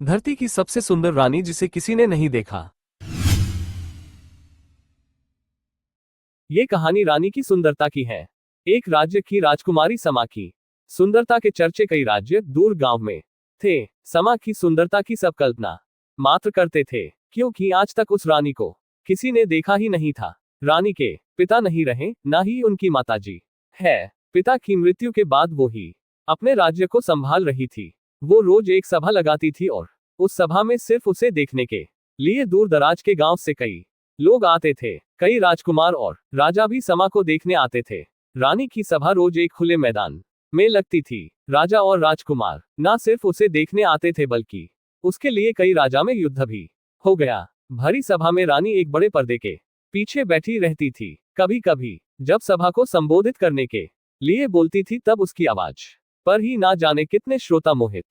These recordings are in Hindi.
धरती की सबसे सुंदर रानी जिसे किसी ने नहीं देखा। ये कहानी रानी की सुंदरता की है। एक राज्य की राजकुमारी समा की सुंदरता के चर्चे कई राज्य दूर गांव में थे। समा की सुंदरता की सब कल्पना मात्र करते थे, क्योंकि आज तक उस रानी को किसी ने देखा ही नहीं था। रानी के पिता नहीं रहे, ना ही उनकी माताजी है। पिता की मृत्यु के बाद वो ही अपने राज्य को संभाल रही थी। वो रोज एक सभा लगाती थी और उस सभा में सिर्फ उसे देखने के लिए दूर दराज के गांव से कई लोग आते थे। कई राजकुमार और राजा भी समा को देखने आते थे। रानी की सभा रोज एक खुले मैदान में लगती थी। राजा और राजकुमार ना सिर्फ उसे देखने आते थे, बल्कि उसके लिए कई राजा में युद्ध भी हो गया। भरी सभा में रानी एक बड़े पर्दे के पीछे बैठी रहती थी। कभी कभी जब सभा को संबोधित करने के लिए बोलती थी, तब उसकी आवाज पर ही ना जाने कितने श्रोता मोहित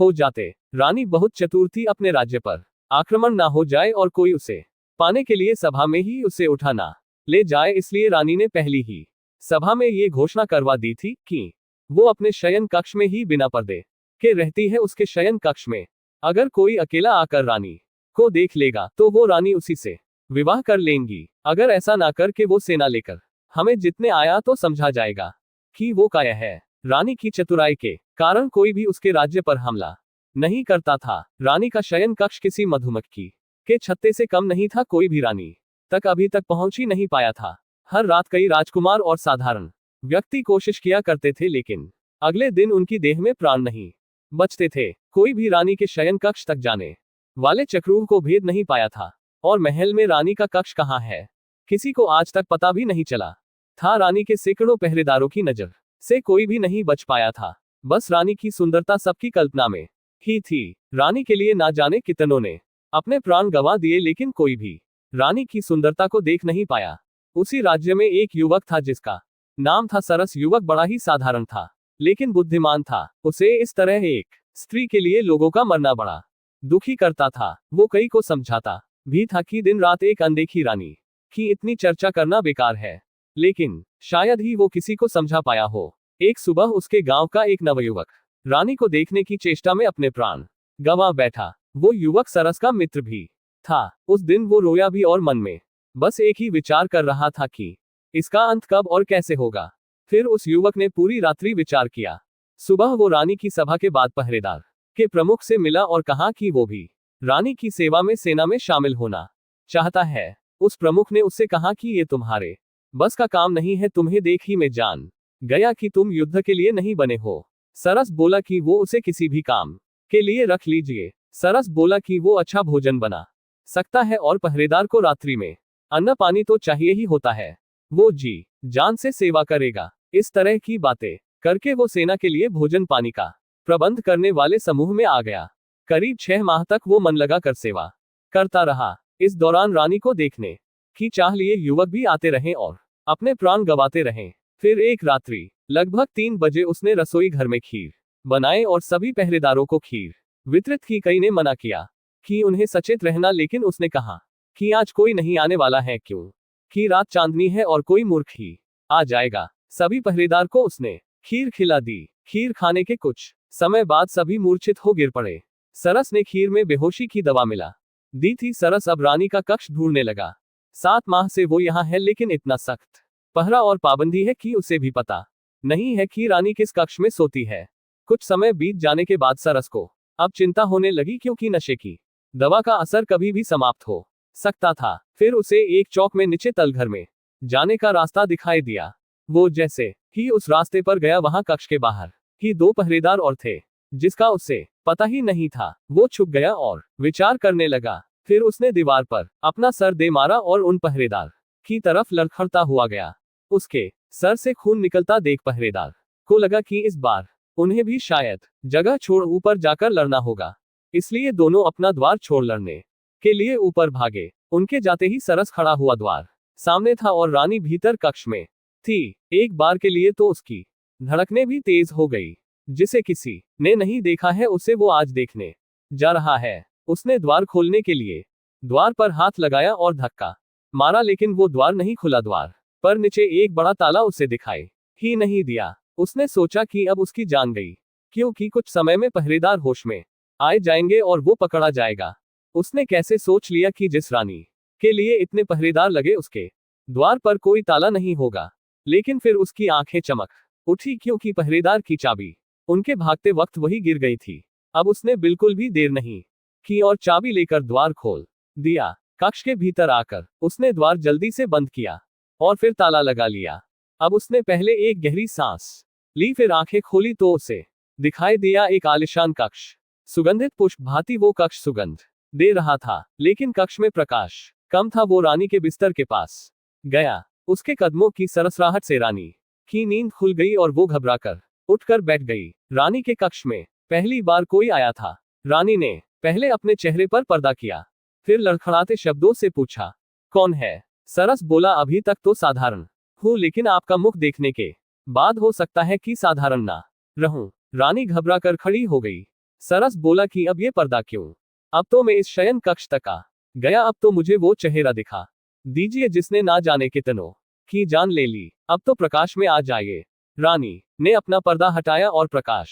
हो जाते। रानी बहुत चतुर थी, अपने राज्य पर आक्रमण ना हो जाए और कोई उसे पाने के लिए सभा में ही उसे उठा ना ले जाए। इसलिए रानी ने पहली ही सभा में ये घोषणा करवा दी थी कि वो अपने शयन कक्ष में ही बिना पर्दे के रहती है। उसके शयन कक्ष में अगर कोई अकेला आकर रानी को देख लेगा तो वो रानी उसी से विवाह कर लेंगी। अगर ऐसा ना करके वो सेना लेकर हमें जितने आया तो समझा जाएगा कि वो काया है। रानी की चतुराई के कारण कोई भी उसके राज्य पर हमला नहीं करता था। रानी का शयन कक्ष किसी मधुमक्खी के छत्ते से कम नहीं था। कोई भी रानी तक अभी तक पहुंच ही नहीं पाया था। हर रात कई राजकुमार और साधारण व्यक्ति कोशिश किया करते थे, लेकिन अगले दिन उनकी देह में प्राण नहीं बचते थे। कोई भी रानी के शयन कक्ष तक जाने वाले चक्रूर को भेद नहीं पाया था। और महल में रानी का कक्ष कहाँ है, किसी को आज तक पता भी नहीं चला था। रानी के सैकड़ों पहरेदारों की नजर से कोई भी नहीं बच पाया था। बस रानी की सुंदरता सबकी कल्पना में ही थी। रानी के लिए ना जाने कितनों ने अपने प्राण गंवा दिए, लेकिन कोई भी रानी की सुंदरता को देख नहीं पाया। उसी राज्य में एक युवक था जिसका नाम था सरस। युवक बड़ा ही साधारण था, लेकिन बुद्धिमान था। उसे इस तरह एक स्त्री के लिए लोगों का मरना बड़ा दुखी करता था। वो कई को समझाता भी था कि दिन रात एक अनदेखी रानी की इतनी चर्चा करना बेकार है, लेकिन शायद ही वो किसी को समझा पाया हो। एक सुबह उसके गांव का एक नवयुवक रानी को देखने की चेष्टा में अपने प्राण गंवा बैठा। वो युवक सरस का मित्र भी था। उस दिन वो रोया भी और मन में बस एक ही विचार कर रहा था कि इसका अंत कब और कैसे होगा। फिर उस युवक ने पूरी रात्रि विचार किया। सुबह वो रानी की सभा के बाद पहरेदार के प्रमुख से मिला और कहा कि वो भी रानी की सेवा में सेना में शामिल होना चाहता है। उस प्रमुख ने उससे कहा कि ये तुम्हारे बस का काम नहीं है। तुम्हें देख ही मैं जान गया कि तुम युद्ध के लिए नहीं बने हो। सरस बोला कि वो उसे किसी भी काम के लिए रख लीजिए। सरस बोला कि वो अच्छा भोजन बना सकता है और पहरेदार को रात्रि में अन्न पानी तो चाहिए ही होता है। वो जी जान से सेवा करेगा। इस तरह की बातें करके वो सेना के लिए भोजन पानी का प्रबंध करने वाले समूह में आ गया। करीब 6 माह तक वो मन लगा कर सेवा करता रहा। इस दौरान रानी को देखने की चाह लिए युवक भी आते रहे और अपने प्राण गंवाते रहे। फिर एक रात्रि लगभग 3 बजे उसने रसोई घर में खीर बनाए और सभी पहरेदारों को खीर वितरित की। कई ने मना किया कि उन्हें सचेत रहना, लेकिन उसने कहा कि आज कोई नहीं आने वाला है, क्यों कि रात चांदनी है और कोई मूर्ख ही आ जाएगा। सभी पहरेदार को उसने खीर खिला दी। खीर खाने के कुछ समय बाद सभी मूर्छित हो गिर पड़े। सरस ने खीर में बेहोशी की दवा मिला दी थी। सरस अब रानी का कक्ष ढूंढने लगा। 7 माह से वो यहाँ है, लेकिन इतना सख्त पहरा और पाबंदी है कि उसे भी पता नहीं है कि रानी किस कक्ष में सोती है। कुछ समय बीत जाने के बाद सरस को अब चिंता होने लगी, क्योंकि नशे की दवा का असर कभी भी समाप्त हो सकता था। फिर उसे एक चौक में नीचे तलघर में जाने का रास्ता दिखाई दिया। वो जैसे ही उस रास्ते पर गया, वहां कक्ष के बाहर ही 2 पहरेदार और थे, जिसका उसे पता ही नहीं था। वो छुप गया और विचार करने लगा। फिर उसने दीवार पर अपना सर दे मारा और उन पहरेदार की तरफ लड़खड़ता हुआ गया। उसके सर से खून निकलता देख पहरेदार को लगा कि इस बार उन्हें भी शायद जगह छोड़ ऊपर जाकर लड़ना होगा। इसलिए दोनों अपना द्वार छोड़ लड़ने के लिए ऊपर भागे। उनके जाते ही सरस खड़ा हुआ द्वार सामने था और रानी भीतर कक्ष में थी। एक बार के लिए तो उसकी धड़कनें भी तेज हो गई। जिसे किसी ने नहीं देखा है, उसे वो आज देखने जा रहा है। उसने द्वार खोलने के लिए द्वार पर हाथ लगाया और धक्का मारा, लेकिन वो द्वार नहीं खुला। द्वार पर नीचे एक बड़ा ताला उसे दिखाई ही नहीं दिया। उसने सोचा कि अब उसकी जान गई, क्योंकि कुछ समय में पहरेदार होश में आए जाएंगे और वो पकड़ा जाएगा। उसने कैसे सोच लिया कि जिस रानी के लिए इतने पहरेदार लगे उसके द्वार पर कोई ताला नहीं होगा। लेकिन फिर उसकी आंखें चमक उठी क्योंकि पहरेदार की चाबी उनके भागते वक्त वही गिर गई थी। अब उसने बिल्कुल भी देर नहीं की और चाबी लेकर द्वार खोल दिया। कक्ष के भीतर आकर उसने द्वार जल्दी से बंद किया और फिर ताला लगा लिया। अब उसने पहले एक गहरी सांस ली, फिर आंखें खोली तो उसे दिखाई दिया एक आलिशान कक्ष। सुगंधित पुष्प भांति वो कक्ष सुगंध दे रहा था, लेकिन कक्ष में प्रकाश कम था। वो रानी के बिस्तर के पास गया। उसके कदमों की सरसराहट से रानी की नींद खुल गई और वो घबराकर उठकर बैठ गई। रानी के कक्ष में पहली बार कोई आया था। रानी ने पहले अपने चेहरे पर पर्दा किया, फिर लड़खड़ाते शब्दों से पूछा, कौन है? सरस बोला, अभी तक तो साधारण हूँ, लेकिन आपका मुख देखने के बाद हो सकता है कि साधारण ना रहूं। रानी घबरा कर खड़ी हो गई। सरस बोला कि अब ये पर्दा क्यों? अब तो मैं इस शयन कक्ष तक आ गया, अब तो मुझे वो चेहरा दिखा दीजिए जिसने ना जाने कितनों की जान ले ली। अब तो प्रकाश में आ जाइए। रानी ने अपना पर्दा हटाया और प्रकाश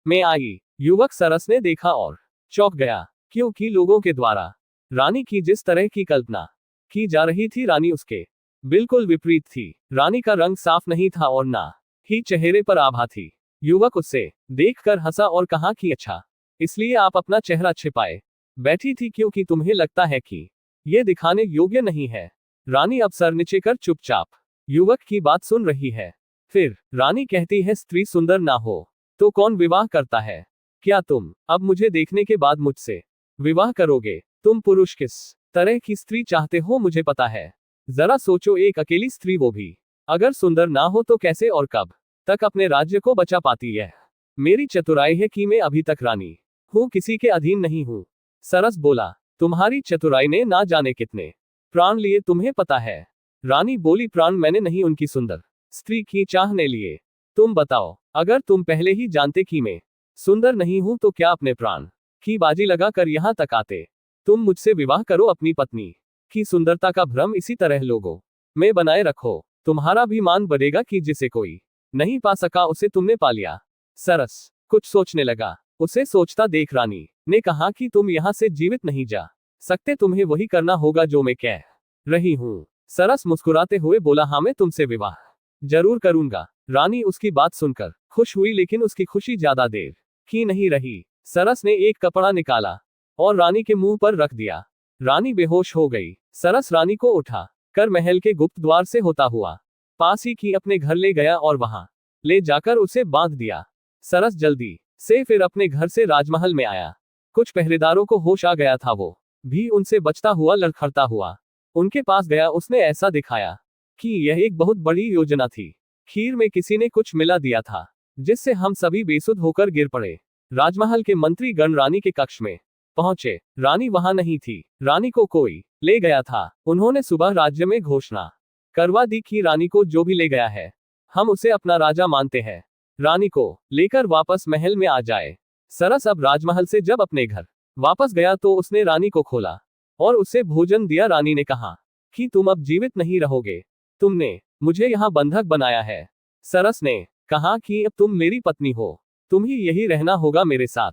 में आई युवक सरस ने देखा और चौंक गया, क्योंकि लोगों के द्वारा रानी की जिस तरह की कल्पना की जा रही थी, रानी उसके बिल्कुल विपरीत थी। रानी का रंग साफ नहीं था और ना ही चेहरे पर आभा थी। युवक उससे देखकर हंसा और कहा कि अच्छा, इसलिए आप अपना चेहरा छिपाए बैठी थी क्योंकि तुम्हें लगता है कि ये दिखाने योग्य नहीं है। रानी अब सर नीचे कर चुपचाप युवक की बात सुन रही है। फिर रानी कहती है, स्त्री सुंदर ना हो तो कौन विवाह करता है? क्या तुम अब मुझे देखने के बाद मुझसे विवाह करोगे? तुम पुरुष किस तरह की स्त्री चाहते हो मुझे पता है। जरा सोचो, एक अकेली स्त्री, वो भी अगर सुंदर ना हो तो कैसे और कब तक अपने राज्य को बचा पाती है? मेरी चतुराई है कि मैं अभी तक रानी हूँ, किसी के अधीन नहीं हूँ। सरस बोला, तुम्हारी चतुराई ने ना जाने कितने प्राण लिए तुम्हें पता है। रानी बोली, प्राण मैंने नहीं, उनकी सुंदर स्त्री की चाह ने लिए। तुम बताओ, अगर तुम पहले ही जानते कि मैं सुंदर नहीं हूं तो क्या अपने प्राण की बाजी लगा कर यहां तक आते? तुम मुझसे विवाह करो, अपनी पत्नी की सुंदरता का भ्रम इसी तरह लोगों में बनाए रखो। तुम्हारा भी मान बढ़ेगा कि जिसे कोई नहीं पा सका उसे तुमने पा लिया। सरस कुछ सोचने लगा। उसे सोचता देख रानी ने कहा कि तुम यहां से जीवित नहीं जा सकते, तुम्हें वही करना होगा जो मैं कह रही हूं। सरस मुस्कुराते हुए बोला, हाँ, मैं तुमसे विवाह जरूर करूंगा। रानी उसकी बात सुनकर खुश हुई, लेकिन उसकी खुशी ज्यादा देर की नहीं रही। सरस ने एक कपड़ा निकाला और रानी के मुंह पर रख दिया। रानी बेहोश हो गई। सरस रानी को उठा कर महल के गुप्त द्वार से होता हुआ पास ही की अपने घर ले गया और वहां ले जाकर उसे बांध दिया। सरस जल्दी से फिर अपने घर से राजमहल में आया। कुछ पहरेदारों को होश आ गया था, वो भी उनसे बचता हुआ लड़खड़ता हुआ उनके पास गया। उसने ऐसा दिखाया कि यह एक बहुत बड़ी योजना थी। खीर में किसी ने कुछ मिला दिया था जिससे हम सभी बेसुध होकर गिर पड़े। राजमहल के मंत्री गण रानी के कक्ष में पहुंचे। रानी वहां नहीं थी। रानी को कोई ले गया था। उन्होंने सुबह राज्य में घोषणा करवा दी कि रानी को जो भी ले गया है हम उसे अपना राजा मानते हैं। रानी को लेकर वापस महल में आ जाए। सरस अब राजमहल से जब अपने घर वापस गया तो उसने रानी को खोला और उसे भोजन दिया। रानी ने कहा कि तुम अब जीवित नहीं रहोगे, तुमने मुझे यहाँ बंधक बनाया है। सरस ने कहा कि अब तुम मेरी पत्नी हो, तुम ही यही रहना होगा मेरे साथ,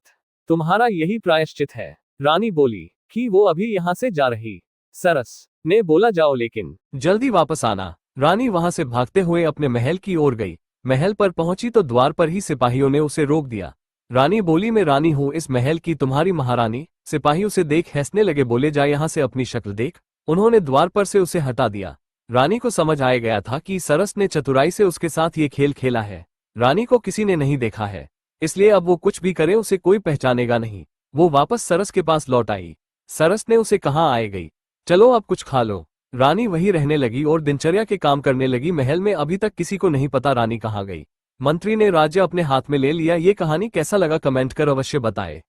तुम्हारा यही प्रायश्चित है। रानी बोली कि वो अभी यहाँ से जा रही। सरस ने बोला, जाओ लेकिन जल्दी वापस आना। रानी वहां से भागते हुए अपने महल की ओर गई। महल पर पहुंची तो द्वार पर ही सिपाहियों ने उसे रोक दिया। रानी बोली, मैं रानी हूँ इस महल की, तुम्हारी महारानी। सिपाही उसे देख हंसने लगे, बोले, जा यहाँ से अपनी शक्ल देख। उन्होंने द्वार पर से उसे हटा दिया। रानी को समझ आ गया था कि सरस ने चतुराई से उसके साथ ये खेल खेला है। रानी को किसी ने नहीं देखा है, इसलिए अब वो कुछ भी करे उसे कोई पहचानेगा नहीं। वो वापस सरस के पास लौट आई। सरस ने उसे कहा, आए गई, चलो अब कुछ खा लो। रानी वहीं रहने लगी और दिनचर्या के काम करने लगी। महल में अभी तक किसी को नहीं पता रानी कहाँ गई। मंत्री ने राज्य अपने हाथ में ले लिया। ये कहानी कैसा लगा कमेंट कर अवश्य बताएं।